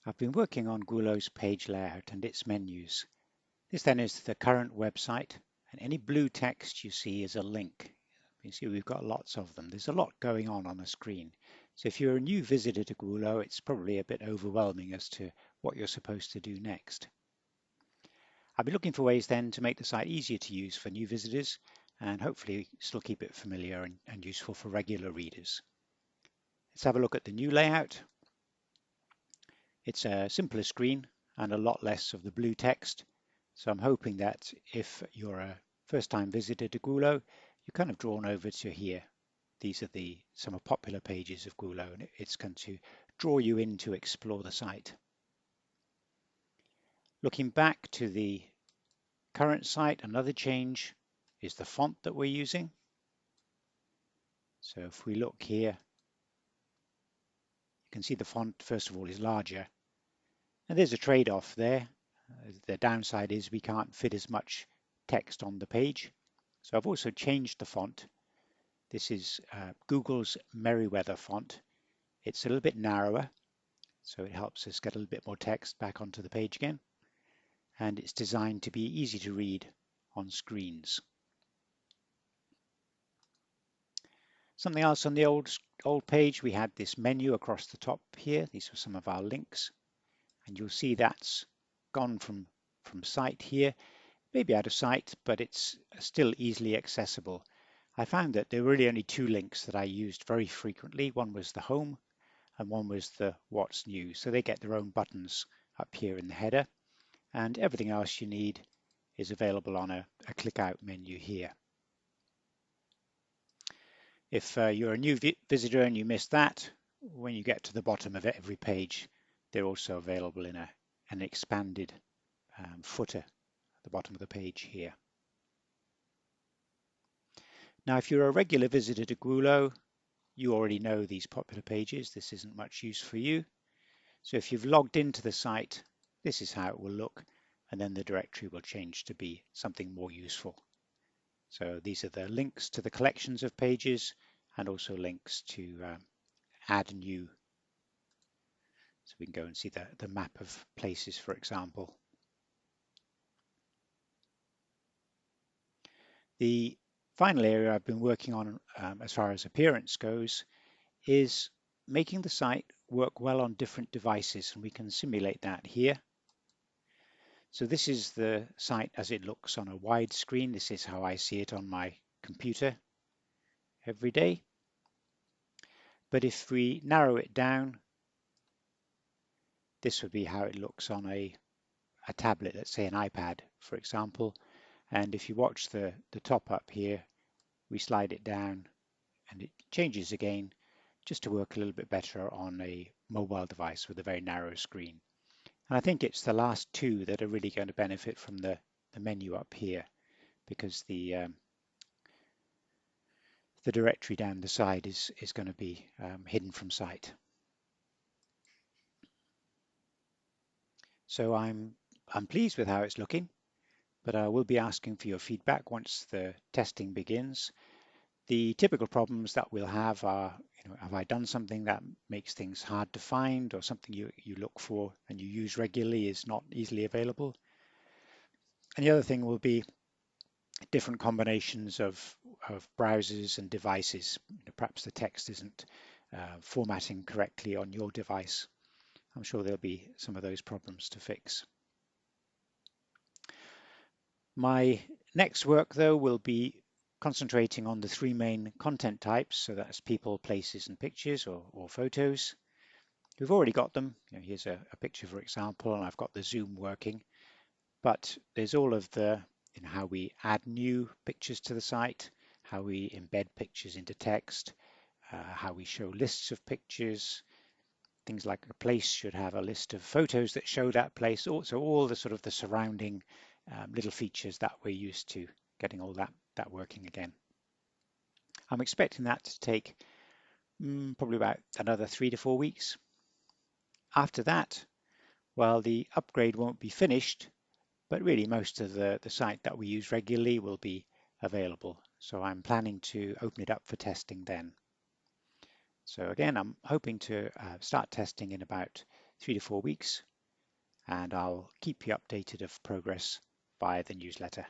I've been working on Gwulo's page layout and its menus. This then is the current website, and any blue text you see is a link. You see we've got lots of them. There's a lot going on the screen. So if you're a new visitor to Gwulo, it's probably a bit overwhelming as to what you're supposed to do next. I've been looking for ways then to make the site easier to use for new visitors and hopefully still keep it familiar and useful for regular readers. Let's have a look at the new layout. It's a simpler screen and a lot less of the blue text. So I'm hoping that if you're a first-time visitor to Gwulo, you're kind of drawn over to here. These are some popular pages of Gwulo, and it's going to draw you in to explore the site. Looking back to the current site, another change is the font that we're using. So if we look here, you can see the font, first of all, is larger. And there's a trade-off there. The downside is we can't fit as much text on the page. So I've also changed the font. This is Google's Merriweather font. It's a little bit narrower, so it helps us get a little bit more text back onto the page again. And it's designed to be easy to read on screens. Something else on the old page, we had this menu across the top here. These were some of our links. And you'll see that's gone from site here, maybe out of sight, but it's still easily accessible. I found that there were really only two links that I used very frequently. One was the home and one was the what's new. So they get their own buttons up here in the header, and everything else you need is available on a click out menu here. If you're a new visitor and you missed that, when you get to the bottom of every page, they're also available in an expanded footer at the bottom of the page here. Now, if you're a regular visitor to Gwulo, you already know these popular pages. This isn't much use for you. So if you've logged into the site, this is how it will look, and then the directory will change to be something more useful. So these are the links to the collections of pages and also links to add new. So we can go and see the map of places, for example. The final area I've been working on as far as appearance goes is making the site work well on different devices, and we can simulate that here. So this is the site as it looks on a wide screen. This is how I see it on my computer every day. But if we narrow it down, this would be how it looks on a tablet, let's say an iPad, for example. And if you watch the top up here, we slide it down and it changes again just to work a little bit better on a mobile device with a very narrow screen. And I think it's the last two that are really going to benefit from the menu up here, because the directory down the side is going to be hidden from sight. So I'm pleased with how it's looking, but I will be asking for your feedback once the testing begins. The typical problems that we'll have are, have I done something that makes things hard to find, or something you look for and you use regularly is not easily available? And the other thing will be different combinations of browsers and devices. Perhaps the text isn't formatting correctly on your device. I'm sure there'll be some of those problems to fix. My next work, though, will be concentrating on the three main content types. So that's people, places, and pictures, or photos. We've already got them. Here's a picture, for example, and I've got the zoom working. But there's all of the how we add new pictures to the site, how we embed pictures into text, how we show lists of pictures. Things like a place should have a list of photos that show that place. Also, all the sort of the surrounding little features that we're used to, getting all that working again. I'm expecting that to take probably about another 3 to 4 weeks. After that, well, the upgrade won't be finished, but really most of the site that we use regularly will be available. So I'm planning to open it up for testing then. So again, I'm hoping to start testing in about 3 to 4 weeks, and I'll keep you updated of progress via the newsletter.